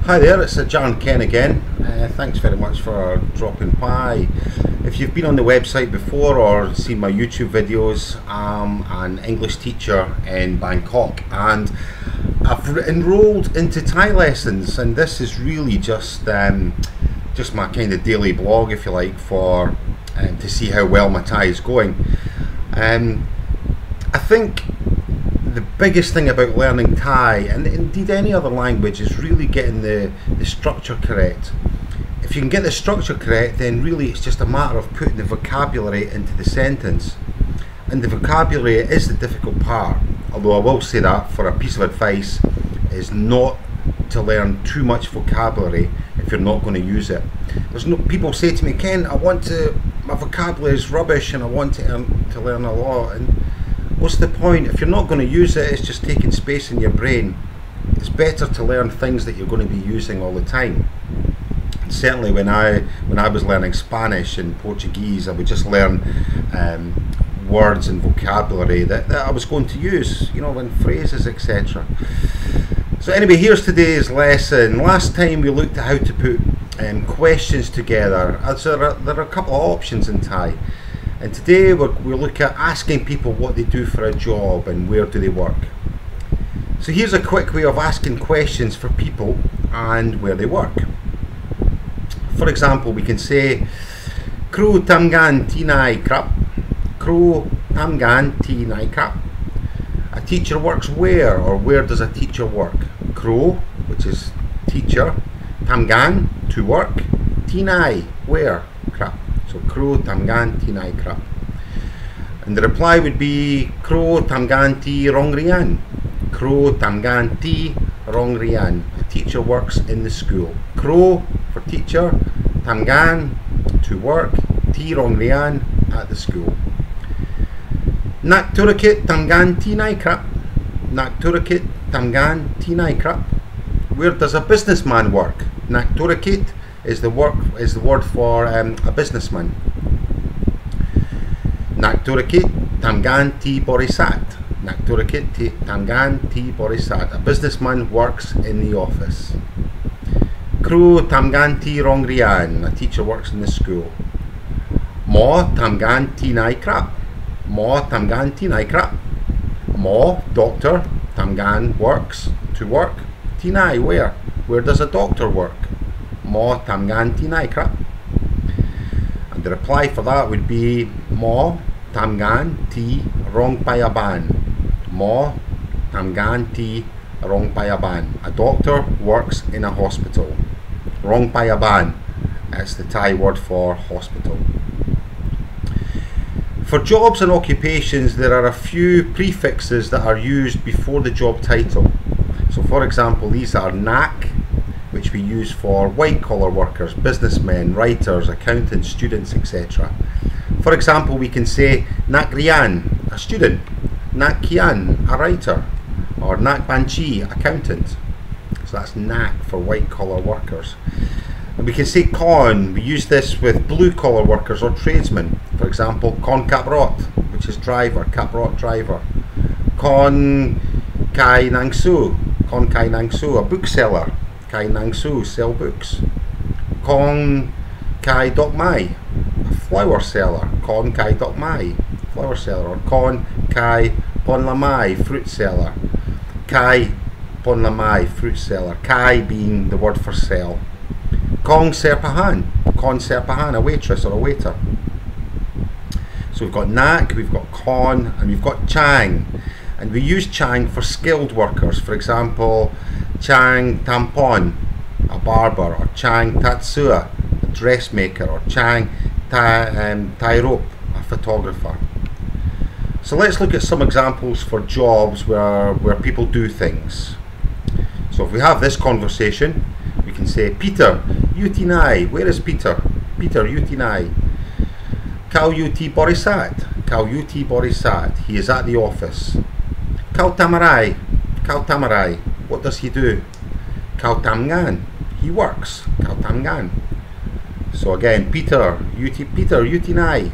Hi there, it's Ajarn Ken again. Thanks very much for dropping by. If you've been on the website before or seen my YouTube videos, I'm an English teacher in Bangkok and I've enrolled into Thai lessons, and this is really just my kind of daily blog, if you like, for to see how well my Thai is going. I think the biggest thing about learning Thai, and indeed any other language, is really getting the structure correct. If you can get the structure correct, then really it's just a matter of putting the vocabulary into the sentence. And the vocabulary is the difficult part, although I will say that for a piece of advice is not to learn too much vocabulary if you're not going to use it. People say to me, Ken, my vocabulary is rubbish and I want to learn a lot. And what's the point? If you're not going to use it, it's just taking space in your brain. It's better to learn things that you're going to be using all the time. And certainly when I was learning Spanish and Portuguese, I would just learn words and vocabulary that I was going to use, in phrases, etc. So anyway, here's today's lesson. Last time we looked at how to put questions together. So there are a couple of options in Thai. And today we'll look at asking people what they do for a job and where do they work. So here's a quick way of asking questions for people and where they work. For example, we can say, Kru Tamgan Tinai Krap. Kru Tamgan Tinai Krap. A teacher works where, or where does a teacher work? Kru, which is teacher. Tamgan, to work. Tinai, where? Krap. So Kru Tamgan Tinai Krap. And the reply would be Kru Tamgan Ti Rong Rian. Kru Tamgan Ti Rong Rian. A teacher works in the school. Kru for teacher, Tamgan to work, Ti Rong Rian at the school. Nak Turakit Tamgan Tinai Krap. Nak Turakit Tamgan Tinai Krap. Where does a businessman work? Nak Turakit is the word for a businessman. Nak Turakit Tamgan Ti Borisat. Nak Turakit Tamgan Ti Borisat. A businessman works in the office. Kru Tamgan Ti Rong Rian. A teacher works in the school. Mo Tamgan Tinai Krap. Mo Tamgan Tinai Krap. Mo, doctor. Tamgan, works, to work. Tinai, where? Where does a doctor work? Mo Tamgan Tinai Krap. And the reply for that would be Mo Tamgan Ti Rong Payaban. Mo Tamgan Ti Rong Payaban. A doctor works in a hospital. Rong Payaban, that's the Thai word for hospital. For jobs and occupations, there are a few prefixes that are used before the job title. So for example, these are nak, which we use for white collar workers, businessmen, writers, accountants, students, etc. For example, we can say nak rian, a student, nak kian, a writer, or nak banchi, accountant. So that's nak for white collar workers. And we can say con, we use this with blue collar workers or tradesmen. For example, con caprot, which is driver, caprot driver. Con kai nang su, a bookseller. Kai nang su, sell books. Con kai dok mai, a flower seller. Con kai dok mai, flower seller. Or con kai pon lamai, fruit seller. Kai pon lamai, fruit seller. Kai being the word for sell. Con serpahan, a waitress or a waiter. So we've got nak, we've got con, and we've got chang. And we use chang for skilled workers. For example, chang tampon, a barber, or chang tatsua, a dressmaker, or chang tai rope, a photographer. So let's look at some examples for jobs where people do things. So if we have this conversation, we can say, Peter, Utinai, where is Peter? Peter, Utinai. Kau Uti Borisat, Kau Uti Borisat, he is at the office. Kau Tamarai, Kau Tamarai, what does he do? Kau Tamgan, he works, Kau Tamgan. So again, Peter Utinai.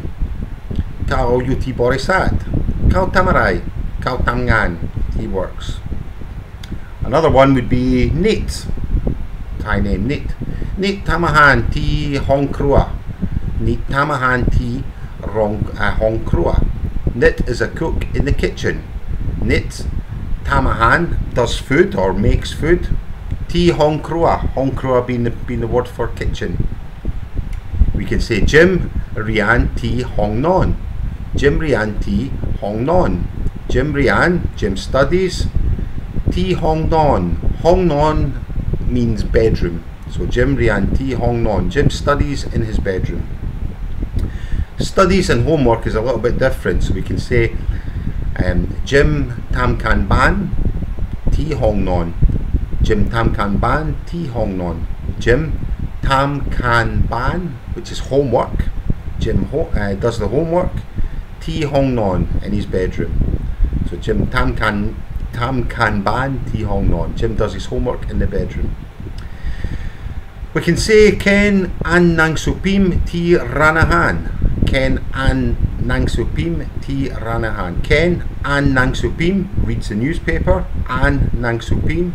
Kau Uti Borisat, Kau Tamarai, Kau Tamgan, he works. Another one would be Nate. Thai name. Nit. Nit tamahan ti hong krua. Nit tamahan ti hong krua. Nit is a cook in the kitchen. Nit tamahan does food or makes food. Ti hong krua being the word for kitchen. We can say Jim rian ti hong non. Jim rian ti hong non. Jim rian, Jim studies. Ti hong non. Hong non means bedroom. So Jim rian ti hong non. Jim studies in his bedroom. Studies and homework is a little bit different. So we can say Jim tam kan ban ti hong non. Jim tam kan ban ti hong non. Jim tam kan ban, which is homework. Jim does the homework. Ti hong non in his bedroom. So Jim tam kan ban ti hong non. Jim does his homework in the bedroom. We can say Ken an nang supim ti ranahan. Ken an nang supim ti ranahan. Ken an nang supim reads the newspaper. An nang supim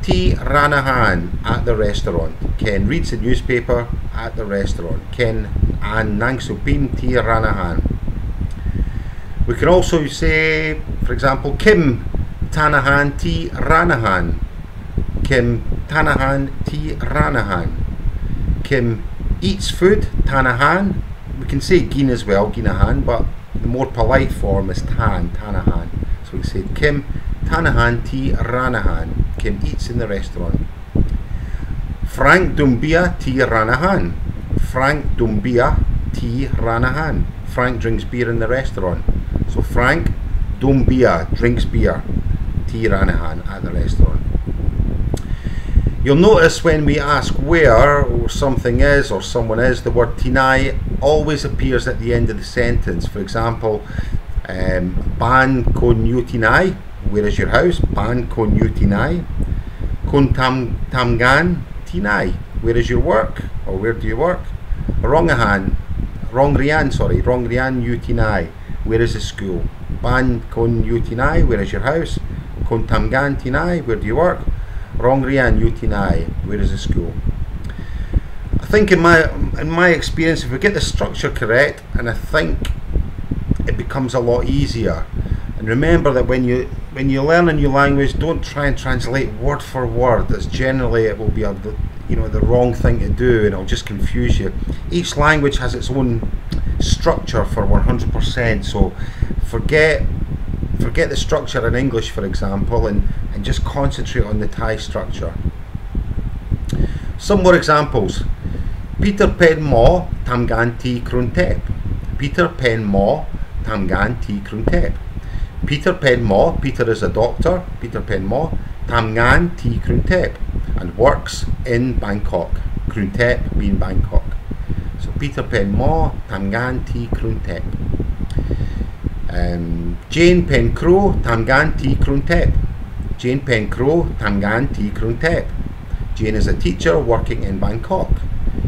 ti ranahan at the restaurant. Ken reads the newspaper at the restaurant. Ken an nang supim ti ranahan. We can also say, for example, Kim tanahan ti ranahan. Kim tanahan ti ranahan. Kim eats food, tanahan. We can say gin as well, ginahan, but the more polite form is tanahan. So we say Kim tanahan ti ranahan. Kim eats in the restaurant. Frank dumbia ti ranahan. Frank dumbia ti ranahan. Frank drinks beer in the restaurant. So Frank dumbia drinks beer. Ti ranahan at the restaurant. You'll notice when we ask where or something is or someone is, the word tinai always appears at the end of the sentence. For example, ban kon yu tinai, where is your house? Ban kon yu tinai. Kon tamgan tinai, where is your work or where do you work? Rong rian yu tinai, where is the school? Ban kon yu tinai, where is your house? Kon tamgan tinai, where do you work? Rong rian yu tinai, where is the school? I think in my experience, if we get the structure correct, and I think it becomes a lot easier. And remember that when you learn a new language, don't try and translate word for word. That's generally, it will be the wrong thing to do, and it'll just confuse you. Each language has its own structure for 100%. So forget the structure in English, for example, and just concentrate on the Thai structure. Some more examples. Peter pen mo tamgan ti kruntep. Peter pen mo tamgan ti kruntep. Peter pen mo, Peter is a doctor. Peter pen mo tamgan ti kruntep, and works in Bangkok. Kruntep being Bangkok. So Peter pen mo tamgan ti kruntep. Jane pen kro tamgan ti kruntep. Jane pen kro tamgan ti kruntep. Jane is a teacher working in Bangkok.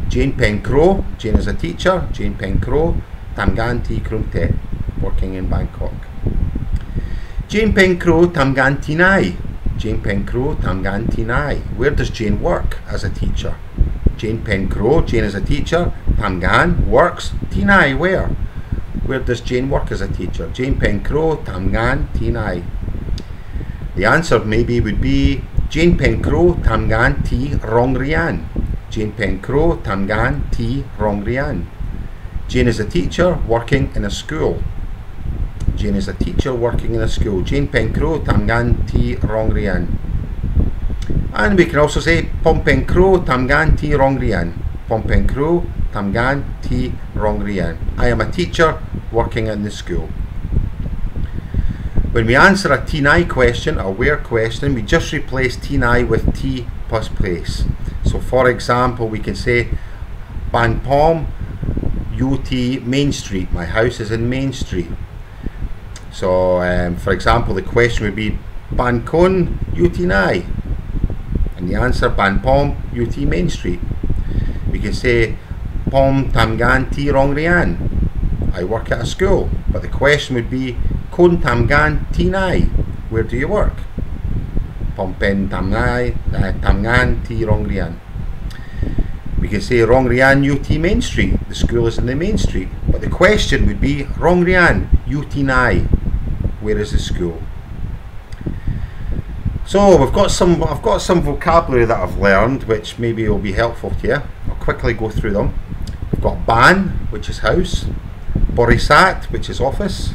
Jane pen kro, Jane is a teacher. Jane pen kro tamgan ti kruntep, working in Bangkok. Jane pen kro tamgan tinai. Jane pen kro tamgan tinai. Where does Jane work as a teacher? Jane pen kro, Jane is a teacher. Tamgan works. Tinai, where? Where does Jane work as a teacher? Jane pen kro tamgan tinai. The answer maybe would be Jane pen kro tamgan ti rong rian. Jane pen kro tamgan ti rong rian. Jane is a teacher working in a school. Jane is a teacher working in a school. Jane pen kro tamgan ti rong rian. And we can also say Pom pen kro tamgan ti rong rian. Pom pen kro tamgan ti rong rian. I am a teacher working in the school. When we answer a tinai question, a where question, we just replace tinai with ti plus place. So for example, we can say Ban Pom UT Main Street. My house is in Main Street. So for example, the question would be Ban Kon UT Nai, and the answer Ban Pom UT Main Street. We can say Pom Tamgan Ti Rong Rian. I work at a school, but the question would be Kon Tamgan Ti Nai. Where do you work? Pompen Tamngan T Rongrian. We can say Rongrian UT Main Street. The school is in the main street. But the question would be Rongrian UT Nai. Where is the school? So I've got some vocabulary that I've learned, which maybe will be helpful to you. I'll quickly go through them. We've got Ban, which is house. Borisat, which is office.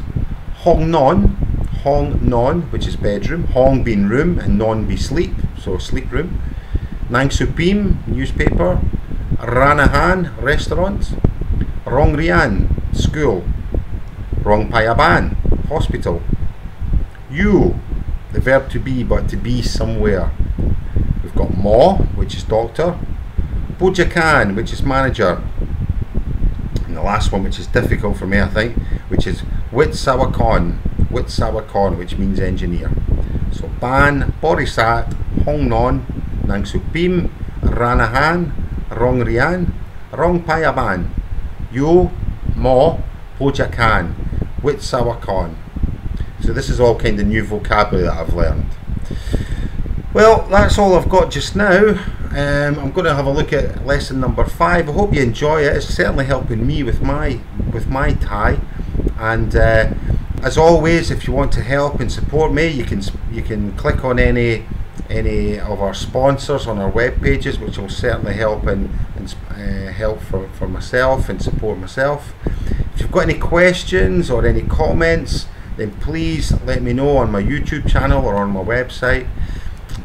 Hong Non, which is bedroom. Hong being room and non be sleep, so sleep room. Nang Supim, newspaper. Ranahan, restaurant. Rongrian, school. Rongpayaban, hospital. You, the verb to be, but to be somewhere. We've got Mo, which is doctor. Bojakan, which is manager. And the last one, which is difficult for me, I think, which is Witsawakon, which means engineer. So Ban, Borisat, Hongnon, Nangsupim, Ranahan, Rongrian, Rongpayaban, Yo, Mo, Bojakan, Witsawakon. So this is all kind of new vocabulary that I've learned. Well, that's all I've got just now. I'm going to have a look at lesson number 5. I hope you enjoy it. It's certainly helping me with my Thai. And as always, if you want to help and support me, you can click on any of our sponsors on our web pages, which will certainly help and help for myself and support myself. If you've got any questions or any comments, then please let me know on my YouTube channel or on my website.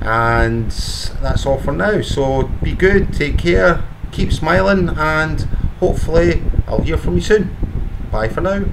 And that's all for now. So be good, take care, keep smiling, and hopefully I'll hear from you soon. Bye for now.